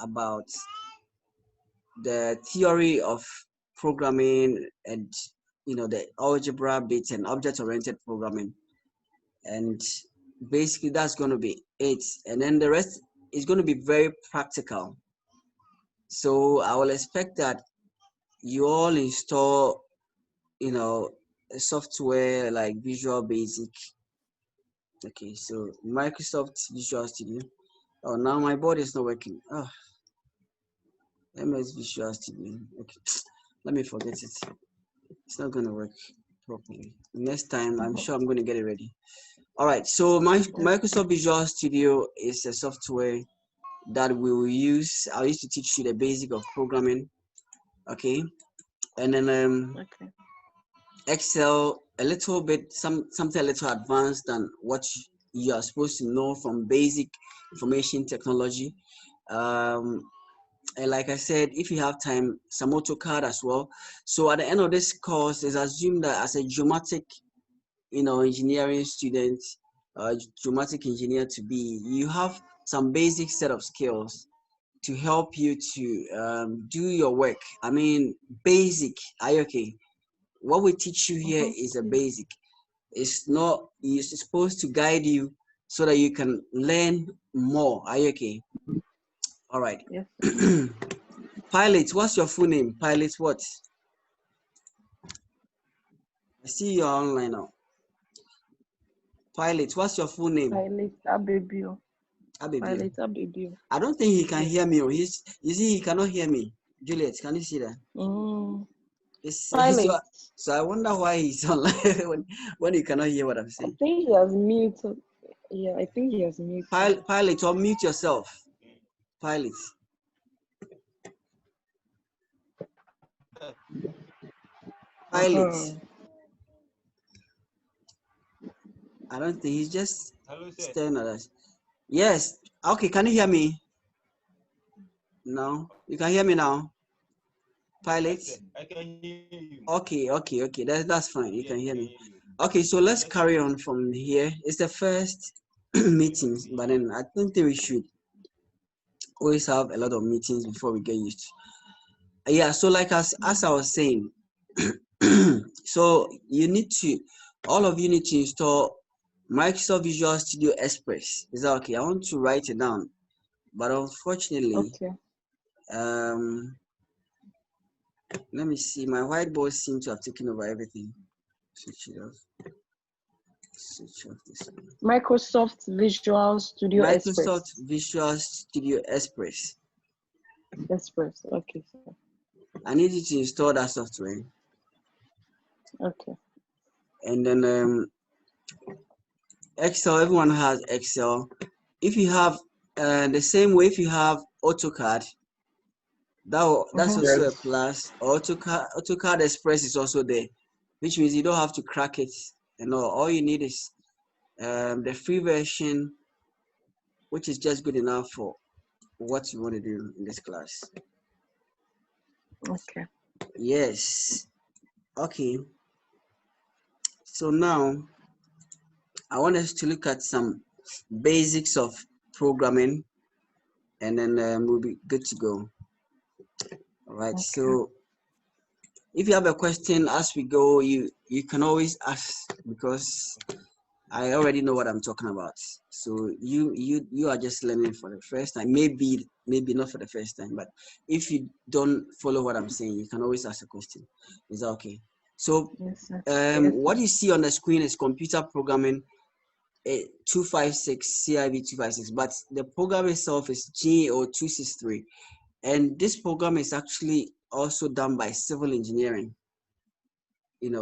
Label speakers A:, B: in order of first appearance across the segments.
A: about the theory of programming and the algebra bits and object-oriented programming, and basically that's going to be it. And then the rest is going to be very practical. So I will expect that you all install a software like Visual Basic. Okay, so Microsoft Visual Studio. Oh, now my board is not working. Oh, MS Visual Studio. Okay, let me forget it. It's not going to work properly. Next time, I'm sure I'm going to get it ready. All right, so Microsoft Visual Studio is a software that we will use. I used to teach you the basic of programming. Okay, and then Excel a little bit, something a little advanced than what you are supposed to know from basic information technology. And like I said, if you have time, some AutoCAD as well. So at the end of this course, it's assumed that as a geometric, engineering student, geometric engineer to be, you have some basic set of skills to help you to do your work. I mean, basic. Are you okay? What we teach you here is a basic. It's not. It's supposed to guide you so that you can learn more. Are you okay? All right.
B: Yes.
A: Pilot, what's your full name? Pilot what? I see you're online now. Pilot, what's your full name?
B: Pilot Abebio.
A: Abebio.
B: Pilot Abebio.
A: I don't think he can hear me. You see, he cannot hear me. Juliet, can you see that?
B: Pilot.
A: So I wonder why he's online when he cannot hear what I'm saying.
B: I think he has muted. Yeah, I think he has muted.
A: Pilot, unmute yourself. Pilot. Pilot. I don't think he's just staring at us. Yes. Okay, can you hear me? No? You can hear me now? Pilot?
C: I can hear you.
A: Okay. That's fine. You can hear me. Okay, so let's carry on from here. It's the first meeting, but then I don't think we should always have a lot of meetings before we get used to. Yeah, so like as I was saying, so all of you need to install Microsoft Visual Studio Express. Is that okay? I want to write it down, but unfortunately, let me see. My whiteboard seems to have taken over everything. Switch it off. Switch off this one.
B: Microsoft Visual Studio Express.
A: Visual Studio Express.
B: Express. Okay.
A: I need you to install that software.
B: Okay.
A: And then Excel. Everyone has Excel. If you have the same way, if you have AutoCAD, that's also a plus. AutoCAD Express is also there, which means you don't have to crack it. All you need is the free version, which is just good enough for what you want to do in this class.
B: Okay.
A: Yes. Okay. So now I want us to look at some basics of programming, and then we'll be good to go. All right. Okay. So if you have a question as we go, you can always ask, because I already know what I'm talking about. So you are just learning for the first time. Maybe not for the first time, but if you don't follow what I'm saying, you can always ask a question. Is that okay? So what you see on the screen is computer programming 256, CIV 256, but the program itself is GAO 263. And this program is actually also done by civil engineering.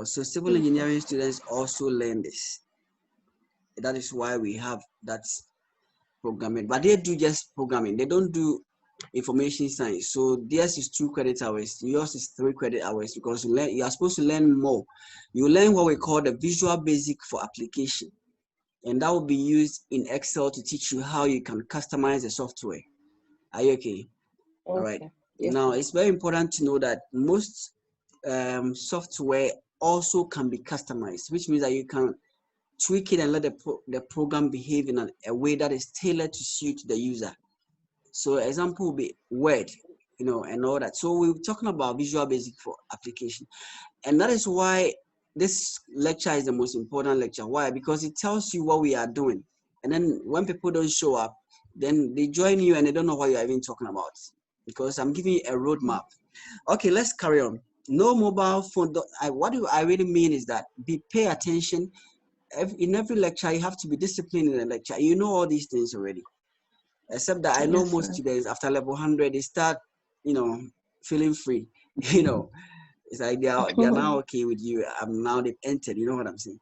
A: So civil engineering students also learn this. That is why we have that programming, but they do just programming. They don't do information science. So theirs is 2 credit hours. Yours is 3 credit hours, because you are supposed to learn more. You learn what we call the Visual Basic for application, and that will be used in Excel to teach you how you can customize the software. Are you okay? All right. Yes. Now it's very important to know that most software also can be customized, which means that you can tweak it and let the program behave in a way that is tailored to suit the user. So example will be Word, you know, and all that. So we're talking about Visual Basic for application. And that is why this lecture is the most important lecture. Why? Because it tells you what we are doing. And then when people don't show up, then they join you and they don't know what you're even talking about. Because I'm giving you a roadmap. Okay, let's carry on. No mobile phone. What do I really mean is that pay attention. In every lecture, you have to be disciplined in the lecture. You know all these things already. Except that I know
B: Yes,
A: most
B: sir.
A: students after level 100, they start, you know, feeling free. You know, it's like they are now okay with you. Now they've entered. You know what I'm saying?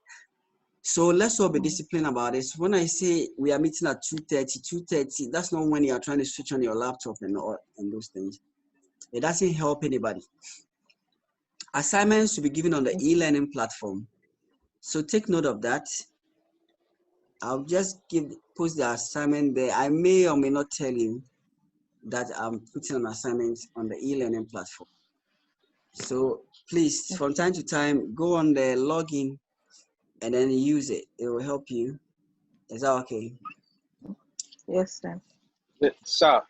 A: So let's all be disciplined about this. When I say we are meeting at 2:30, 2:30, that's not when you are trying to switch on your laptop and those things. It doesn't help anybody. Assignments will be given on the e-learning platform. So take note of that. I'll just post the assignment there. I may or may not tell you that I'm putting an assignment on the e-learning platform. So please, from time to time, go on the login and then use it. It will help you. Is that okay?
B: Yes, sir.
C: Yes, sir.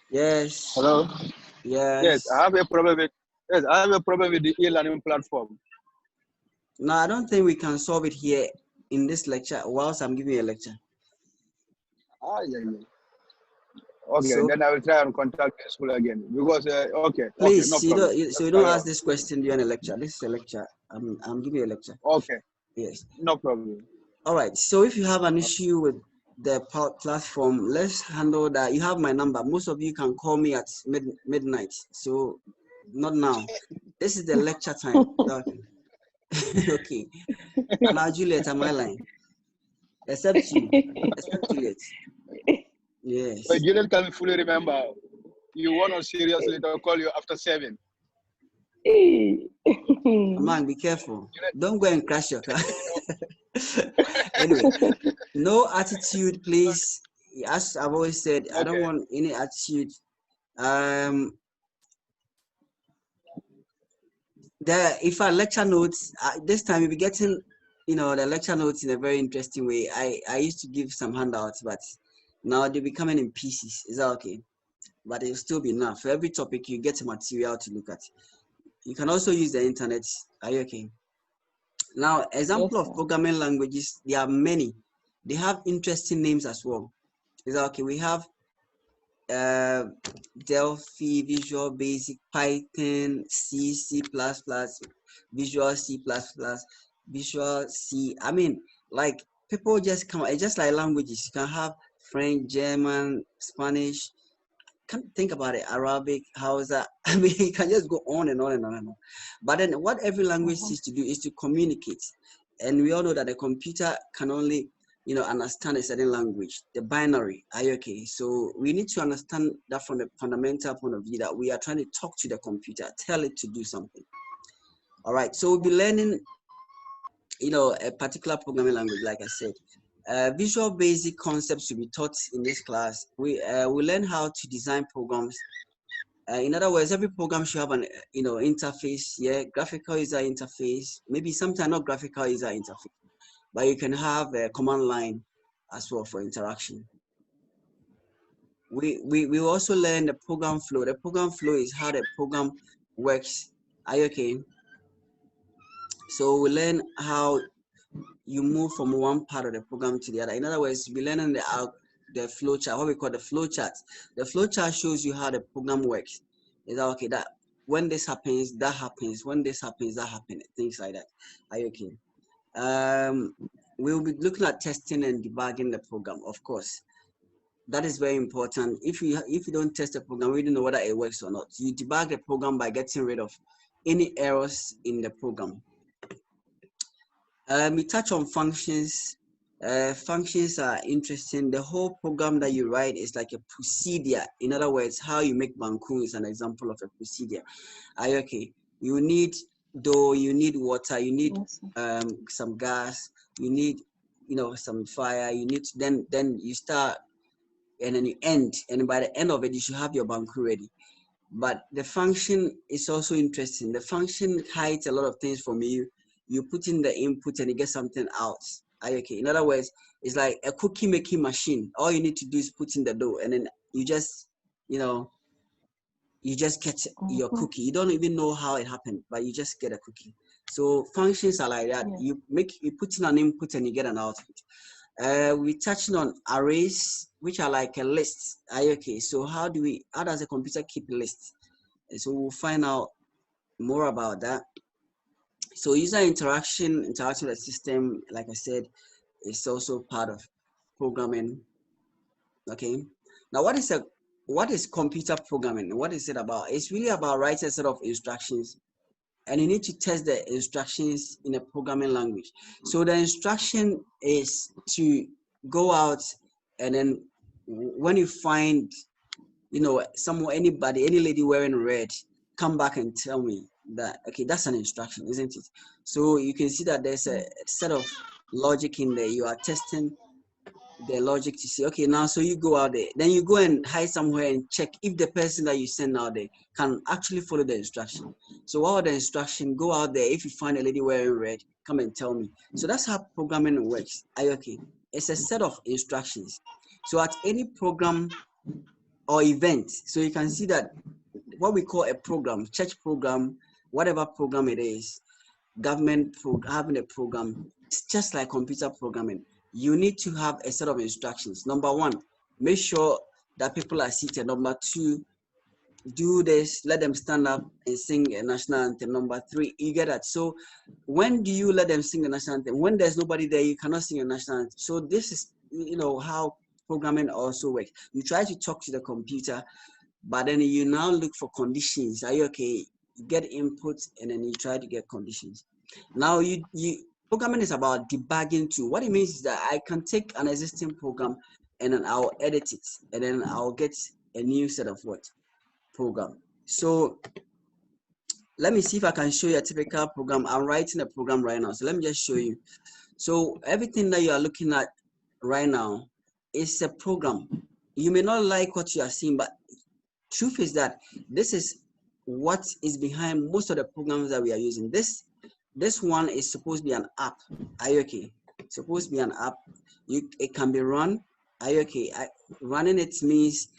A: Yes.
C: Hello.
A: Yes.
C: Yes, I have a problem with. Yes, I have a problem with the e-learning platform.
A: No, I don't think we can solve it here in this lecture whilst I'm giving you a lecture.
C: Yeah. Okay,
A: So,
C: then I will try and contact the school again because okay,
A: please,
C: no problem.
A: you don't ask this question during a lecture. This is a lecture. I'm giving you a lecture.
C: Okay.
A: Yes.
C: No problem.
A: All right. So if you have an issue with the platform, let's handle that. You have my number. Most of you can call me at midnight. So not now. This is the lecture time. Okay. Okay. Now Juliet, am I lying? Except you. Except Juliet. Yes.
C: But Juliet can fully remember. You want to seriously call you after 7.
A: Man, be careful. Don't go and crash your car. Anyway, no attitude, please. As I've always said, I don't want any attitude. If I lecture notes, this time you'll be getting, you know, the lecture notes in a very interesting way. I used to give some handouts, but now they'll be coming in pieces. Is that okay? But it'll still be enough. For every topic, you get material to look at. You can also use the internet. Are you okay? Now, example
B: Yes,
A: of programming languages, there are many. They have interesting names as well. Is that okay? We have Delphi, Visual Basic, Python, C, C++, Visual C++, Visual C. I mean, like people just come. It's just like languages. You can have French, German, Spanish. Can't think about it. Arabic, Hausa. I mean, you can just go on and on and on and on. But then, what every language seeks to do is to communicate. And we all know that the computer can only, you know, understand a certain language, the binary. Are you okay? So we need to understand that from the fundamental point of view that we are trying to talk to the computer, tell it to do something. All right. So we'll be learning, you know, a particular programming language, like I said. Visual Basic concepts will be taught in this class. We learn how to design programs. In other words, every program should have an interface. Yeah, graphical user interface. Maybe sometimes not graphical user interface, but you can have a command line as well for interaction. We also learn the program flow. The program flow is how the program works. Are you okay? So we learn how you move from one part of the program to the other. In other words, we learning the flow chart, what we call the flow chart. The flow chart shows you how the program works. Is that okay? That when this happens, that happens. When this happens, that happens. Things like that. Are you okay? We'll be looking at testing and debugging the program, of course. That is very important. If you don't test the program, we don't know whether it works or not. You debug the program by getting rid of any errors in the program. We touch on functions. Functions are interesting. The whole program that you write is like a procedure. In other words, how you make banku is an example of a procedure. Are you okay? You need dough, you need water, you need some gas, you need some fire, you need then you start and then you end, and by the end of it you should have your banku ready. But the function is also interesting. The function hides a lot of things from you. You put in the input and you get something out. Okay. In other words, it's like a cookie making machine. All you need to do is put in the dough, and then you just, you know, you just get your
B: Mm-hmm.
A: cookie. You don't even know how it happened, but you just get a cookie. So functions are like that.
B: Yeah.
A: You put in an input and you get an output. We're touching on arrays, which are like a list. Okay, so how does a computer keep a list? And so we'll find out more about that. So user interaction with the system, like I said, is also part of programming. Okay. Now, what is computer programming? What is it about? It's really about writing a set of instructions, and you need to test the instructions in a programming language. So the instruction is to go out, and then when you find, any lady wearing red, come back and tell me that, okay, that's an instruction, isn't it? So you can see that there's a set of logic in there. You are testing the logic to see, okay, now, so you go out there, then you go and hide somewhere and check if the person that you send out there can actually follow the instruction. So what are the instruction? Go out there. If you find a lady wearing red, come and tell me. So that's how programming works. Okay, it's a set of instructions. So at any program or event, so you can see that what we call a program, church program, whatever program it is, having a program, it's just like computer programming. You need to have a set of instructions. Number one, make sure that people are seated. Number two, do this, let them stand up and sing a national anthem. Number three, you get that. So when do you let them sing the national anthem? When there's nobody there, you cannot sing a national anthem. So this is, how programming also works. You try to talk to the computer, but then you now look for conditions. Are you okay? You get input and then you try to get conditions. Now you programming is about debugging too. What it means is that I can take an existing program and then I'll edit it and then I'll get a new set of program. So let me see if I can show you a typical program. I'm writing a program right now. So let me just show you. So everything that you are looking at right now is a program. You may not like what you are seeing, but truth is that this is what is behind most of the programs that we are using. This one is supposed to be an app. Are you okay? It's supposed to be an app. It can be run. Are you okay? Running it means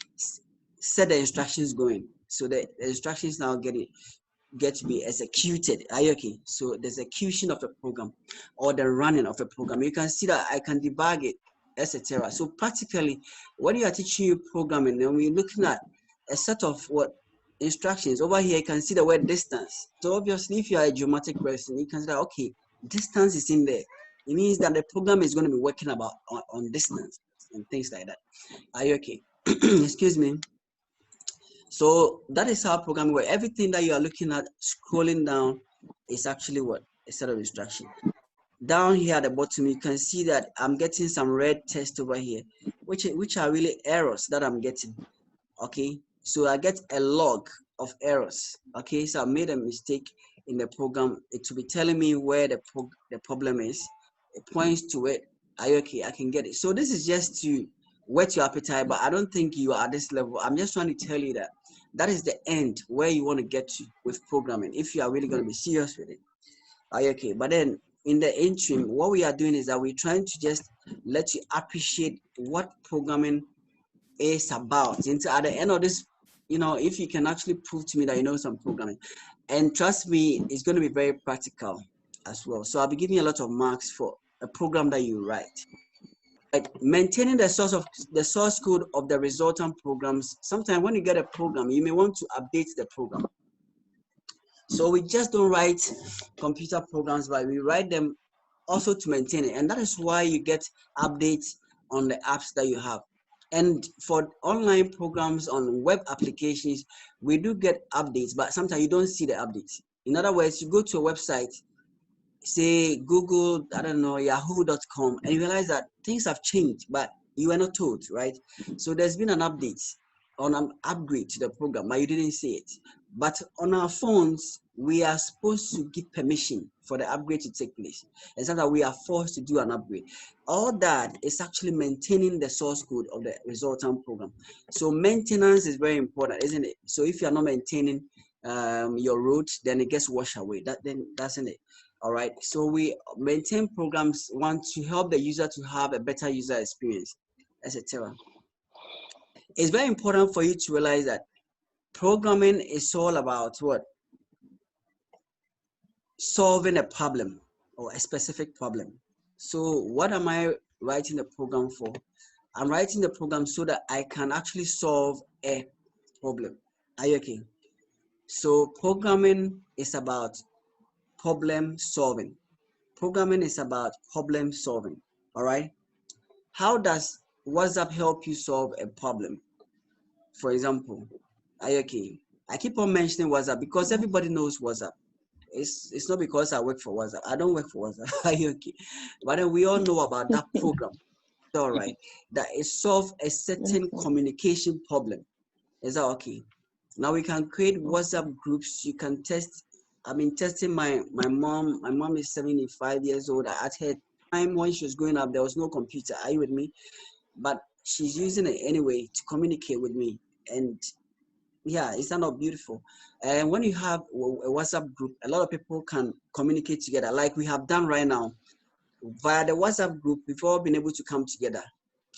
A: set the instructions going. So the instructions now get to be executed. Are you okay? So there's execution of the program or the running of a program. You can see that I can debug it, etc. So practically, when you are teaching you programming, then we're looking at a set of instructions. Over here, you can see the word distance. So obviously, if you are a geometric person, you can say that, okay, distance is in there. It means that the program is going to be working on distance and things like that. Are you okay? Excuse me. So that is how programming works. Everything that you are looking at, scrolling down, is actually a set of instruction. Down here at the bottom, you can see that I'm getting some red text over here, which are really errors that I'm getting. Okay, so I get a log of errors. Okay, so I made a mistake in the program. It will be telling me where the problem is. It points to it. Are you okay? I can get it. So this is just to whet your appetite, but I don't think you are at this level. I'm just trying to tell you that that is the end where you want to get to with programming if you are really going to be serious with it. Are you okay? But then in the interim, what we are doing is that we're trying to just let you appreciate what programming is about. And at the end of this, if you can actually prove to me that you know some programming, and trust me, it's going to be very practical as well. So I'll be giving you a lot of marks for a program that you write. Like maintaining the source code of the resultant programs. Sometimes when you get a program, you may want to update the program. So we just don't write computer programs, but we write them also to maintain it. And that is why you get updates on the apps that you have. And for online programs on web applications, we do get updates, but sometimes you don't see the updates. In other words, you go to a website, say Google, I don't know, yahoo.com, and you realize that things have changed, but you were not told, right? So there's been an update on an upgrade to the program, but you didn't see it. But on our phones, we are supposed to give permission for the upgrade to take place. And sometimes we are forced to do an upgrade. All that is actually maintaining the source code of the resultant program. So maintenance is very important, isn't it? So if you are not maintaining your route, then it gets washed away. That's in it. All right. So we maintain programs want to help the user to have a better user experience, etc. It's very important for you to realize that programming is all about what? Solving a problem or a specific problem. So what am I writing the program for? I'm writing the program so that I can actually solve a problem. Are you okay? So programming is about problem solving. Programming is about problem solving. All right. How does WhatsApp help you solve a problem? For example, are you okay? I keep on mentioning WhatsApp because everybody knows WhatsApp. It's not because I work for WhatsApp. I don't work for WhatsApp. Are you okay? But then we all know about that program. All right. That it solves a certain
B: Okay.
A: communication problem. Is that okay? Now we can create WhatsApp groups. You can test. I mean, testing my mom. My mom is 75 years old. At her time when she was growing up, there was no computer. Are you with me? But she's using it anyway to communicate with me. And yeah, is that not beautiful? And when you have a WhatsApp group, a lot of people can communicate together, like we have done right now via the WhatsApp group. We've all been able to come together.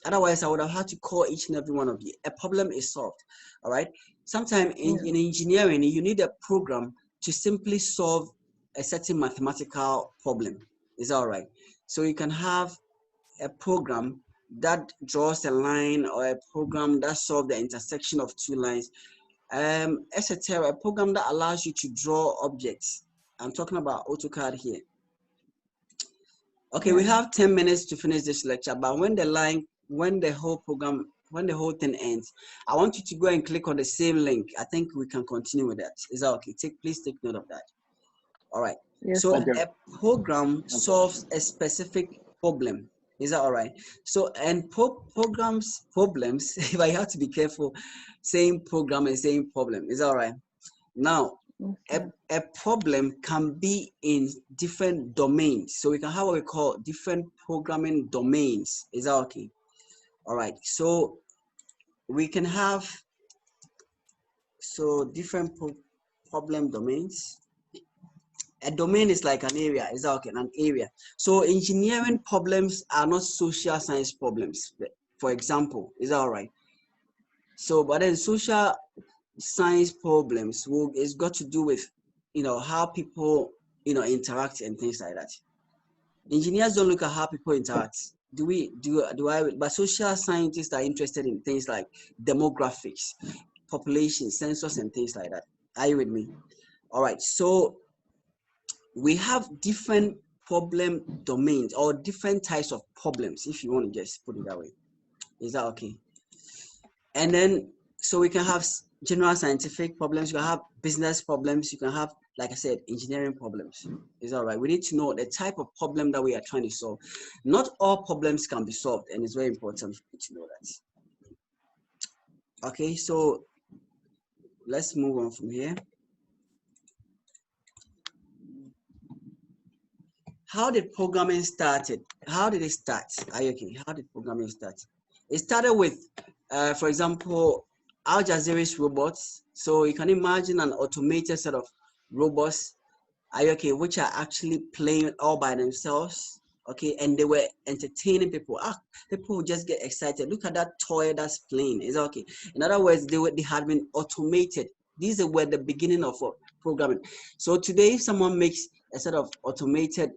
A: Otherwise, I would have had to call each and every one of you. A problem is solved. All right. Sometimes in engineering, you need a program to simply solve a certain mathematical problem. Is that all right? So you can have a program that draws a line or a program that solves the intersection of two lines, etc. A program that allows you to draw objects. I'm talking about AutoCAD here. Okay, we have 10 minutes to finish this lecture, but when the whole thing ends, I want you to go and click on the same link. I think we can continue with that. Is that okay? Please take note of that. All right.
B: Yes,
A: So
B: sir.
A: a program solves a specific problem. Is that all right? So, and problems, if I have to be careful saying program and saying problem. Is that all right? Now, a problem can be in different domains. So we can have what we call different programming domains. Is that okay? All right. So we can have different problem domains. A domain is like an area. Is that okay? An area. So engineering problems are not social science problems. For example, is that all right? So, but then social science problems it's got to do with how people interact and things like that. Engineers don't look at how people interact. But social scientists are interested in things like demographics, population, census, and things like that. Are you with me? All right. So we have different problem domains or different types of problems, if you want to just put it that way. Is that okay? And then, so we can have general scientific problems, you can have business problems, you can have, like I said, engineering problems. Is all right. We need to know the type of problem that we are trying to solve. Not all problems can be solved, and it's very important to know that. Okay, so let's move on from here. How did programming started? How did it start? Are you okay? How did programming start? It started with, for example, Al Jazeera's robots. So you can imagine an automated set of robots, are you okay, which are actually playing all by themselves. Okay, and they were entertaining people. People would just get excited. Look at that toy that's playing. Is that okay? In other words, they had been automated. These were the beginning of programming. So today, if someone makes a set of automated,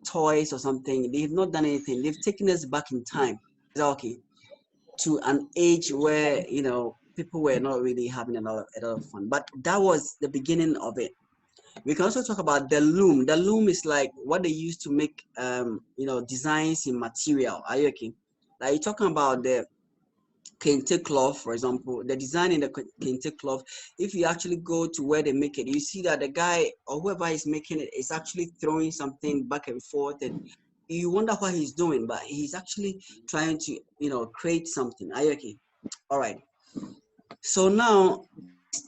A: toys or something, they've not done anything. They've taken us back in time. Is that okay? To an age where people were not really having a lot of fun. But that was the beginning of it. We can also talk about the loom. The loom is like what they used to make, designs in material. Are you okay? Like you're talking about the kente cloth, for example, the design in the kente cloth. If you actually go to where they make it, you see that the guy or whoever is making it is actually throwing something back and forth, and you wonder what he's doing, but he's actually trying to, create something. Are you okay? All right. So now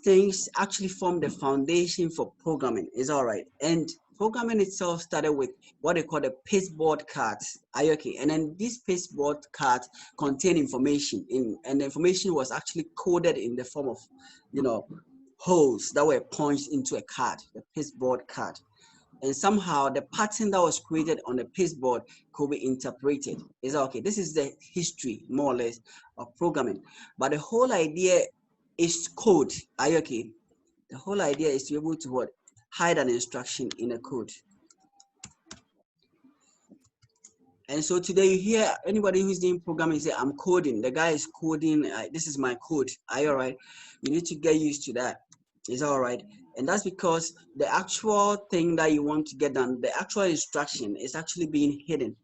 A: things actually form the foundation for programming. Is all right. And programming itself started with what they call the pasteboard cards. Are you okay? And then these pasteboard cards contain information and the information was actually coded in the form of, holes that were punched into a card, the pasteboard card. and somehow the pattern that was created on the pasteboard could be interpreted. Is that okay? This is the history, more or less, of programming. But the whole idea is code. Are you okay? The whole idea is to be able to what? Hide an instruction in a code. And so today you hear anybody who's doing programming say, I'm coding. The guy is coding. This is my code. Are you all right? You need to get used to that. Is all right? And that's because the actual thing that you want to get done, the actual instruction is actually being hidden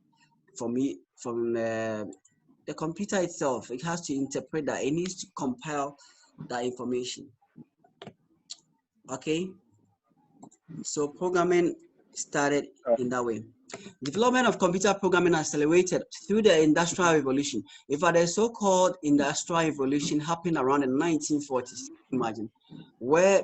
A: from the computer itself. It has to interpret that. It needs to compile that information. Okay? So programming started in that way. Development of computer programming accelerated through the Industrial Revolution. In fact, the so-called Industrial Revolution happened around the 1940s, imagine, where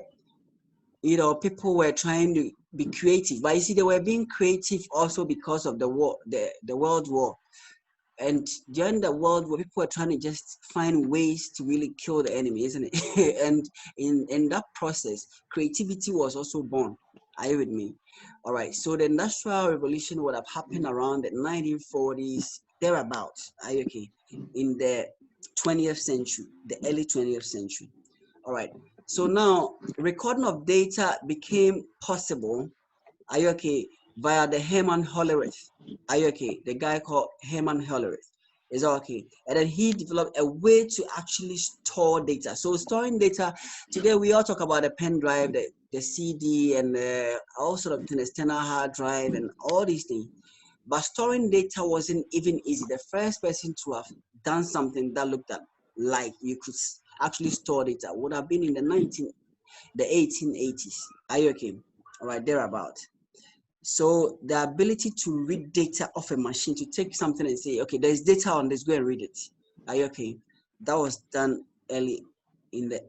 A: people were trying to be creative. But you see, they were being creative also because of the war, the World War. And during the World War, people were trying to just find ways to really kill the enemy, isn't it? And in that process, creativity was also born. Are you with me? All right. So the Industrial Revolution would have happened around the 1940s, thereabouts. Are you okay? In the 20th century, the early 20th century. All right. So now recording of data became possible. Are you okay? Via the Herman Hollerith. Are you okay? The guy called Herman Hollerith. Is that okay? And then he developed a way to actually store data. So storing data, today we all talk about the pen drive, the CD, and all sort of things, external hard drive, and all these things. But storing data wasn't even easy. The first person to have done something that looked like you could actually store data would have been in the 1880s. Are you okay? All right, thereabout. So the ability to read data off a machine, to take something and say, okay, there's data on this, go and read it. Are you okay? That was done early in the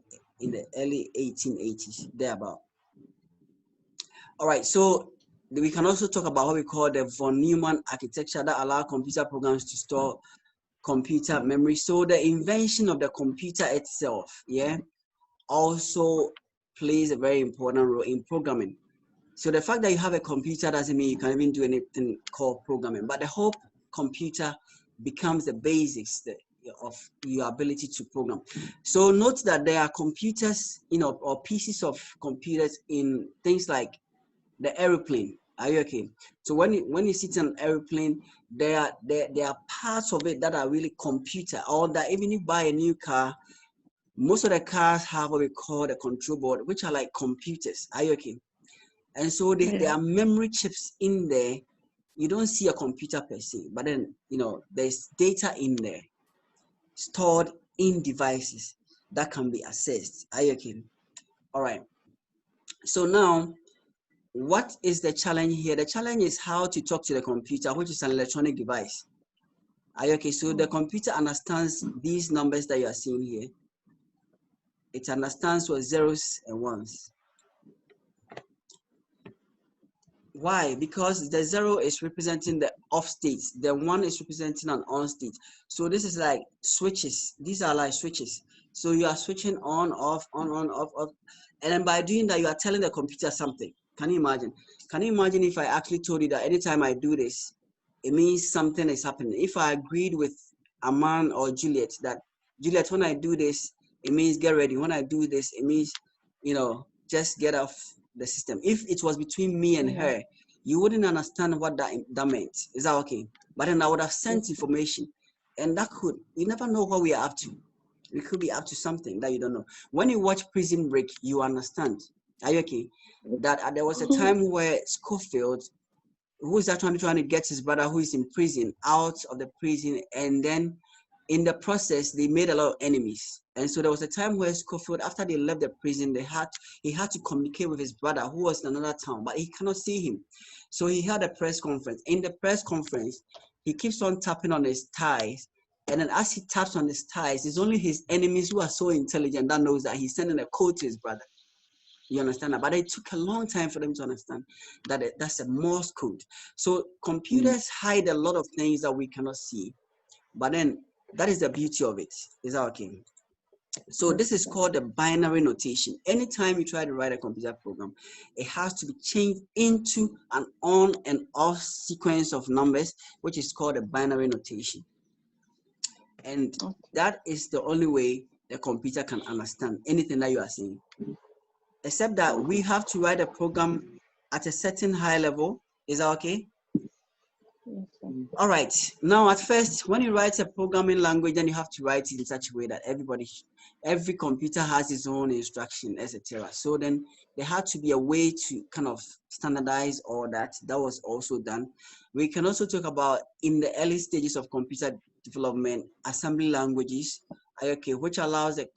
A: early 1880s, thereabout. All right, so we can also talk about what we call the von Neumann architecture that allow computer programs to store computer memory. So the invention of the computer itself, yeah, also plays a very important role in programming. So the fact that you have a computer doesn't mean you can even do anything called programming, but the whole computer becomes the basics of your ability to program. So note that there are computers, or pieces of computers in things like the airplane. Are you okay? So when you sit in an airplane, there are parts of it that are really computer, or that even if you buy a new car, most of the cars have what we call the control board, which are like computers. Are you okay? And so there are memory chips in there. You don't see a computer per se, but then, there's data in there stored in devices that can be accessed. Are you okay? All right. So now, what is the challenge here? The challenge is how to talk to the computer, which is an electronic device. Are you okay? So the computer understands these numbers that you are seeing here. It understands what zeros and ones. Why? Because the 0 is representing the off state, the 1 is representing an on state. So this is like switches. These are like switches. So you are switching on, off, on, off, off. And then by doing that, you are telling the computer something. Can you imagine? Can you imagine if I actually told you that anytime I do this, it means something is happening? If I agreed with Aman or Juliet that, Juliet, when I do this, it means get ready. When I do this, it means, just get off the system. If it was between me and her, you wouldn't understand what that meant. Is that okay? But then I would have sent information, and you never know what we are up to. We could be up to something that you don't know. When you watch Prison Break, you understand. Are you okay? That there was a time where Schofield, who is actually trying to get his brother who is in prison out of the prison, and then in the process, they made a lot of enemies. And so there was a time where Schofield, after they left the prison, he had to communicate with his brother who was in another town, but he cannot see him. So he had a press conference. In the press conference, he keeps on tapping on his thighs. And then as he taps on his thighs, it's only his enemies who are so intelligent that knows that he's sending a code to his brother. You understand that? But it took a long time for them to understand that that's a Morse code. So computers hide a lot of things that we cannot see. But then that is the beauty of it. Is that okay? So this is called the binary notation. Anytime you try to write a computer program, it has to be changed into an on and off sequence of numbers, which is called a binary notation. And that is the only way the computer can understand anything that you are saying. Except that we have to write a program at a certain high level. Is that okay?
B: Yes, sir.
A: All right. Now, at first, when you write a programming language, then you have to write it in such a way that every computer has its own instruction, etc. So then there had to be a way to kind of standardize all that. That was also done. We can also talk about in the early stages of computer development, assembly languages, okay, which allows the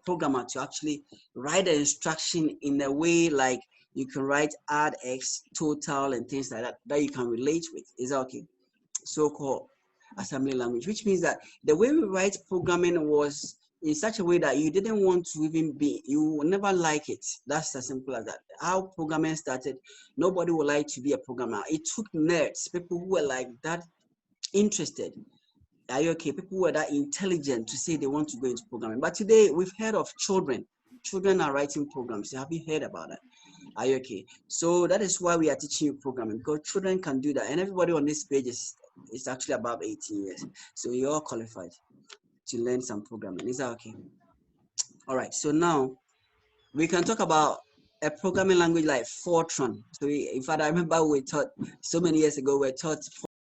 A: programmer to actually write the instruction in a way like you can write add x, total, and things like that that you can relate with. Is that okay? So-called assembly language, which means that the way we write programming was in such a way that you didn't want to even be, you will never like it. That's as simple as that. How programming started, nobody would like to be a programmer. It took nerds, people who were like that interested. Are you okay? People who were that intelligent to say they want to go into programming. But today we've heard of children. Children are writing programs. Have you heard about that? Are you okay? So that is why we are teaching you programming, because children can do that. And everybody on this page is actually above 18 years. So you're all qualified to learn some programming. Is that okay? All right. So now we can talk about a programming language like Fortran. So in fact, I remember we taught so many years ago, we taught